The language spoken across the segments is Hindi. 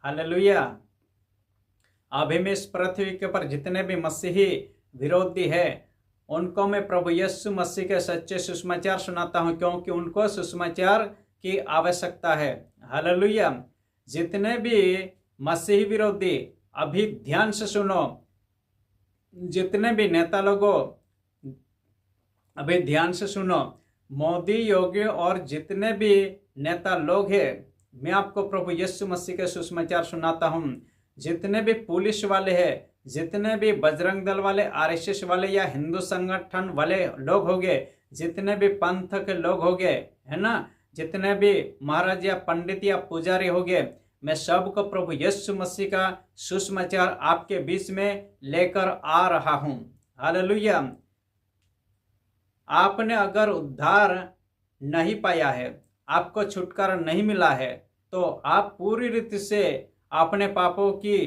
हालेलुया। अभी मैं इस पृथ्वी के ऊपर जितने भी मसीही विरोधी है उनको मैं प्रभु यीशु मसीह के सच्चे सुसमाचार सुनाता हूं, क्योंकि उनको सुसमाचार की आवश्यकता है। हालेलुया। जितने भी मसीही विरोधी, अभी ध्यान से सुनो, जितने भी नेता लोगों अभी ध्यान से सुनो, मोदी, योगी और जितने भी नेता लोग हैं, मैं आपको प्रभु यीशु मसीह के सुसमाचार सुनाता हूं। जितने भी पुलिस वाले हैं, जितने भी बजरंग दल वाले, आरएसएस वाले या हिंदू संगठन वाले लोग हो गए, जितने भी पंथ के लोग हो गए, है ना, जितने भी महाराज या पंडित या पुजारी हो गए, मैं सबको प्रभु यीशु मसीह का सुसमाचार आपके बीच में लेकर आ रहा हूं। हालेलुया। आपने अगर उद्धार नहीं पाया है, आपको छुटकारा नहीं मिला है, तो आप पूरी रीति से अपने पापों की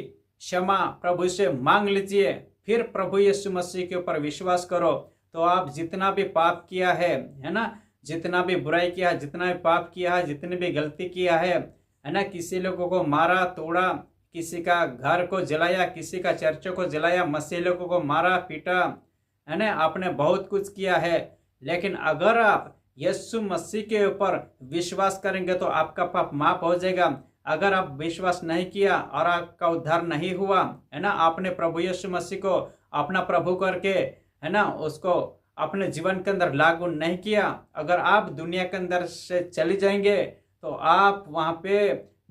क्षमा प्रभु से मांग लीजिए। फिर प्रभु यीशु मसीह के ऊपर विश्वास करो, तो आप जितना भी पाप किया है ना, जितना भी बुराई किया है, जितना भी पाप किया है, जितनी भी गलती किया है ना, किसी लोगों को मारा तोड़ा, किसी का घर को जलाया, किसी का चर्च को जलाया, मसीह लोगों को मारा पीटा, है ना, आपने बहुत कुछ किया है। लेकिन अगर आप यीशु मसीह के ऊपर विश्वास करेंगे तो आपका पाप माफ हो जाएगा। अगर आप विश्वास नहीं किया और आपका उद्धार नहीं हुआ, है ना, आपने प्रभु यीशु मसीह को अपना प्रभु करके, है ना, उसको अपने जीवन के अंदर लागू नहीं किया, अगर आप दुनिया के अंदर से चली जाएंगे तो आप वहां पे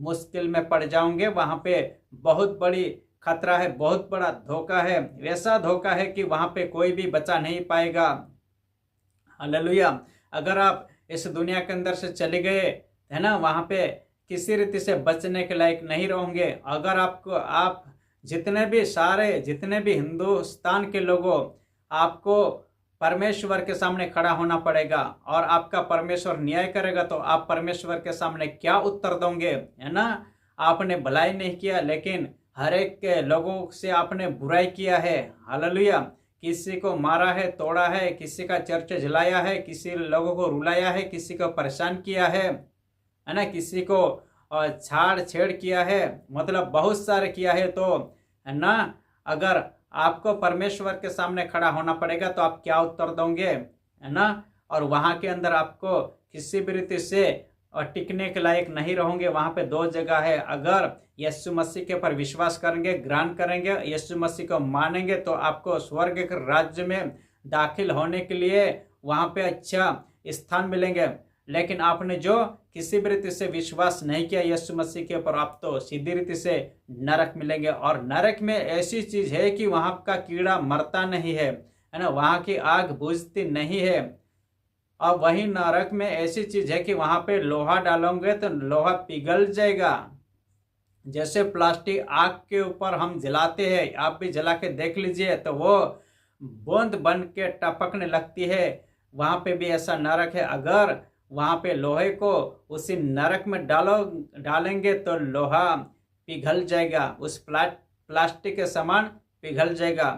मुश्किल में पड़ जाओगे। वहां पे बहुत बड़ी खतरा है, बहुत बड़ा धोखा है, ऐसा धोखा है कि वहां पे कोई भी बचा नहीं पाएगा। हालेलुया। अगर आप इस दुनिया के अंदर से चले गए, है ना, वहां पे किसी रीति से बचने के लायक नहीं रहोगे। अगर आप जितने भी हिंदुस्तान के लोगों, आपको परमेश्वर के सामने खड़ा होना पड़ेगा और आपका परमेश्वर न्याय करेगा, तो आप परमेश्वर के सामने क्या उत्तर दोगे, है ना। आपने भलाई नहीं किया, लेकिन हर एक के लोगों से आपने बुराई किया है। हालेलुया। किसी को मारा है, तोड़ा है, किसी का चर्च जलाया है, किसी लोगों को रुलाया है, किसी को परेशान किया है ना, किसी को छाड़ छेड़ किया है, मतलब बहुत सारे किया है। तो है ना, अगर आपको परमेश्वर के सामने खड़ा होना पड़ेगा तो आप क्या उत्तर दोगे, है ना। और वहां के अंदर आपको किसी भी रीति से टिकने के लायक नहीं रहोगे। वहां पे दो जगह है, अगर यीशु मसीह के पर विश्वास करेंगे, ग्रहण करेंगे, यीशु मसीह को मानेंगे, तो आपको स्वर्ग के राज्य में दाखिल होने के लिए वहां पे अच्छा स्थान मिलेंगे। लेकिन आपने जो किसी भी रीति से विश्वास नहीं किया यीशु मसीह के ऊपर, आप तो सीधी रीति से नरक मिलेंगे। और नरक में ऐसी चीज है कि वहां का कीड़ा मरता नहीं है ना, वहां की आग बुझती नहीं है। और वही नरक में ऐसी चीज है कि वहां पे लोहा डालोगे तो लोहा पिघल जाएगा। जैसे प्लास्टिक आग के ऊपर हम जलाते हैं, आप भी जला के देख लीजिए, तो वो बूंद बन के टपकने लगती है। वहां पे भी ऐसा नरक है। अगर वहां पे लोहे को उसी नरक में डालेंगे तो लोहा पिघल जाएगा, उस प्लास्टिक के समान पिघल जाएगा,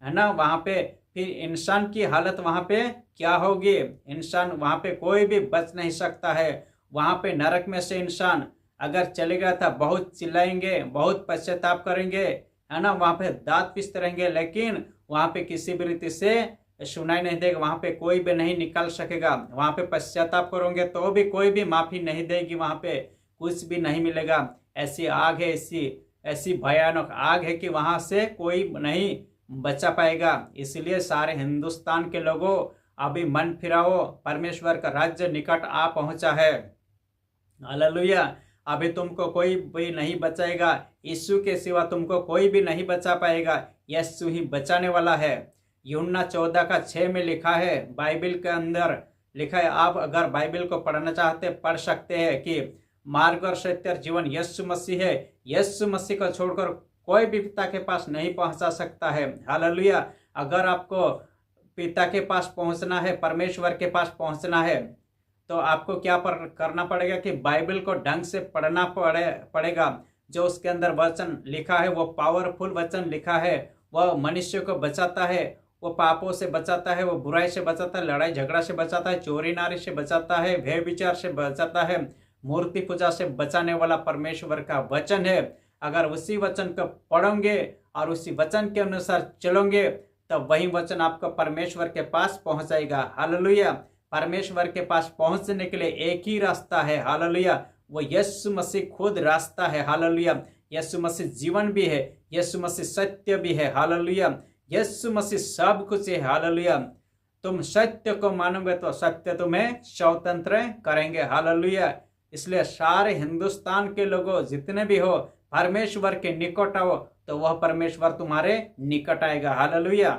है ना। वहां पे फिर इंसान की हालत वहां पे क्या होगी, इंसान वहां पे कोई भी बच नहीं सकता है। वहां पे नरक में से इंसान अगर चले गया था, बहुत चिल्लाएंगे, बहुत पश्चाताप करेंगे, है ना, वहां पे दांत पीसते रहेंगे, लेकिन वहां पे किसी भी रीति से सुनाई नहीं देगा, वहां पे कोई भी नहीं निकाल सकेगा। वहां पे पश्चाताप करोगे तो भी कोई भी माफी नहीं देगी, वहां पे कुछ भी नहीं मिलेगा। ऐसी आग है, ऐसी भयानक आग है कि वहां से कोई नहीं बचा पाएगा। इसलिए सारे हिंदुस्तान के लोगों, अभी मन फिराओ, परमेश्वर का राज्य निकट आ पहुंचा है। हालेलुया। अभी तुमको कोई भी नहीं बचाएगा, यीशु के सिवा तुमको कोई भी नहीं बचा पाएगा, यीशु ही बचाने वाला है। यूहन्ना 14:6 में लिखा है, बाइबल के अंदर लिखा है। आप अगर बाइबल को पढ़ना चाहते पढ़ सकते हैं कि मार्ग और सत्य और जीवन यीशु मसीह है। यीशु मसीह को छोड़कर कोई भी पिता के पास नहीं पहुंचा सकता है। हालेलुया। अगर आपको पिता के पास पहुंचना है, परमेश्वर के पास पहुंचना है, तो आपको क्या करना पड़ेगा कि बाइबल को ढंग से पढ़ना पड़ेगा। जो उसके अंदर वचन लिखा है वो पावरफुल वचन लिखा है, वह मनुष्य को बचाता है, वो पापों से बचाता है, वो बुराई से बचाता है, लड़ाई झगड़ा से बचाता है, चोरी नारी से बचाता है, भय विचार से बचाता है, मूर्ति पूजा से बचाने वाला परमेश्वर का वचन है। अगर उसी वचन को पढ़ोगे और उसी वचन के अनुसार चलोगे तब वही वचन आपको परमेश्वर के पास पहुंचाएगा। हालेलुया। परमेश्वर के पास पहुंचने के लिए एक ही रास्ता है। हालेलुया। वो यीशु मसीह खुद रास्ता है। हालेलुया। यीशु मसीह जीवन भी है, यीशु मसीह सत्य भी है। हालेलुया। यीशु मसीह सब कुछ है। हालेलुया। तुम सत्य को मानोगे तो सत्य तुम्हें स्वतंत्र करेंगे। हालेलुया। इसलिए सारे हिंदुस्तान के लोगों जितने भी हो, परमेश्वर के निकट आओ तो वह परमेश्वर तुम्हारे निकट आएगा। हालेलुया।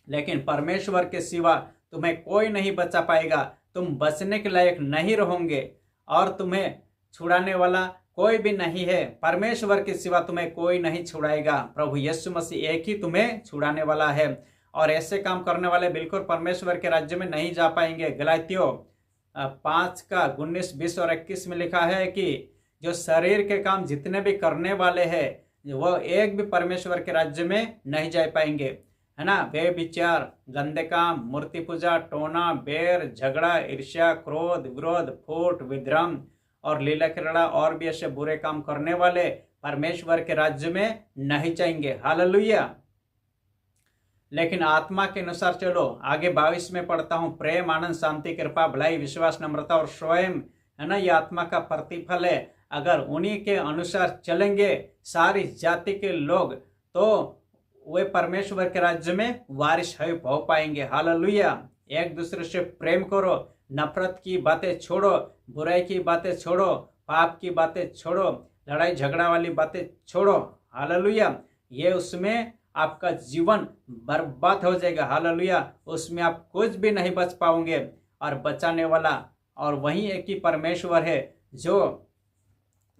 लेकिन परमेश्वर के सिवा तुम्हें कोई नहीं बचा पाएगा। तुम बचने के लायक नहीं रहोगे और तुम्हें छुड़ाने वाला कोई भी नहीं है। परमेश्वर के सिवा तुम्हें कोई नहीं छुड़ाएगा। प्रभु यीशु मसीह एक ही तुम्हें छुड़ाने वाला है और ऐसे काम करने वाले बिल्कुल परमेश्वर के राज्य में नहीं जा पाएंगे। गलातियों 5:19, 20 और 21 में लिखा है कि जो शरीर के काम जितने भी करने वाले हैं वो एक भी परमेश्वर के राज्य में नहीं जा पाएंगे, है ना। वे विचार, गंदे काम, मूर्ति पूजा, टोना, बैर, झगड़ा, ईर्ष्या, क्रोध, विरोध, फूट, विद्रम और लीला क्रीड़ा और भी ऐसे बुरे काम करने वाले परमेश्वर के राज्य में नहीं जाएंगे। हालेलुया। लेकिन आत्मा के अनुसार चलो। आगे 22 में पढ़ता हूँ, प्रेम, आनंद, शांति, कृपा, भलाई, विश्वास, नम्रता और स्वयं, है ना, ये आत्मा का प्रतिफल है। अगर उन्हीं के अनुसार चलेंगे सारी जाति के लोग तो वे परमेश्वर के राज्य में वारिस हो पाएंगे। हालेलुया। एक दूसरे से प्रेम करो, नफरत की बातें छोड़ो, बुराई की बातें छोड़ो, पाप की बातें छोड़ो, लड़ाई झगड़ा वाली बातें छोड़ो। हालेलुया। ये उसमें आपका जीवन बर्बाद हो जाएगा। हालेलुया। उसमें आप कुछ भी नहीं बच पाओगे और बचाने वाला और वही एक ही परमेश्वर है जो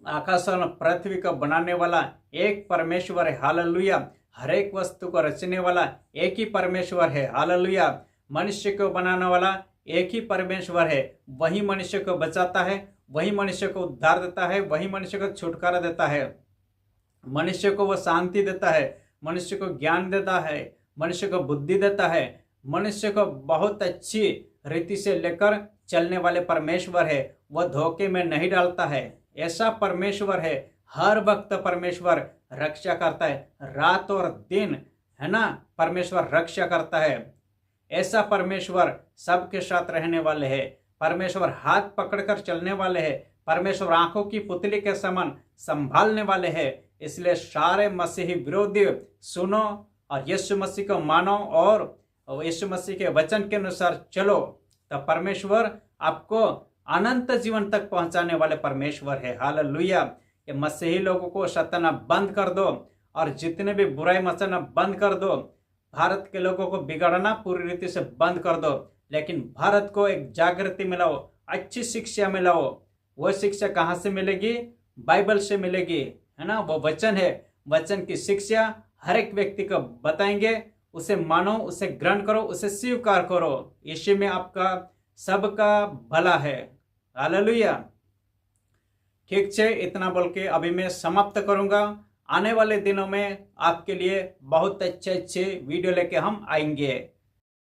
आकाश और पृथ्वी को बनाने वाला एक परमेश्वर है। हालेलुया। हर एक वस्तु को रचने वाला एक ही परमेश्वर है। हालेलुया। मनुष्य को बनाने वाला एक ही परमेश्वर है। वही मनुष्य को बचाता है, वही मनुष्य को उद्धार देता है, वही मनुष्य को छुटकारा देता है, मनुष्य को वह शांति देता है, मनुष्य को ज्ञान देता है, मनुष्य को बुद्धि देता है, मनुष्य को बहुत अच्छी रीति से लेकर चलने वाले परमेश्वर है। वह धोखे में नहीं डालता है। ऐसा परमेश्वर है। हर वक्त परमेश्वर रक्षा करता है, रात और दिन, है ना, परमेश्वर रक्षा करता है। ऐसा परमेश्वर सबके साथ रहने वाले हैं। परमेश्वर हाथ पकड़कर चलने वाले हैं। परमेश्वर आंखों की पुतली के समान संभालने वाले हैं। इसलिए सारे मसीही विरोधी सुनो और यीशु मसीह को मानो और यीशु मसीह के वचन के अनुसार चलो, तो परमेश्वर आपको अनंत जीवन तक पहुंचाने वाले परमेश्वर है। हालेलुया। ये मसीही लोगों को सताना बंद कर दो और जितने भी बुराई मचाना बंद कर दो। भारत के लोगों को बिगाड़ना पूरी रीति से बंद कर दो, लेकिन भारत को एक जागृति मिलाओ, अच्छी शिक्षा मिलाओ। वो शिक्षा कहाँ से मिलेगी? बाइबल से मिलेगी, है ना। वो वचन है, वचन की शिक्षा हर एक व्यक्ति को बताएंगे। उसे मानो, उसे ग्रहण करो, उसे स्वीकार करो। इसी में आपका सबका भला है। हालेलुया। ठीक है, इतना बोल के अभी मैं समाप्त करूंगा। आने वाले दिनों में आपके लिए बहुत अच्छे अच्छे वीडियो लेके हम आएंगे।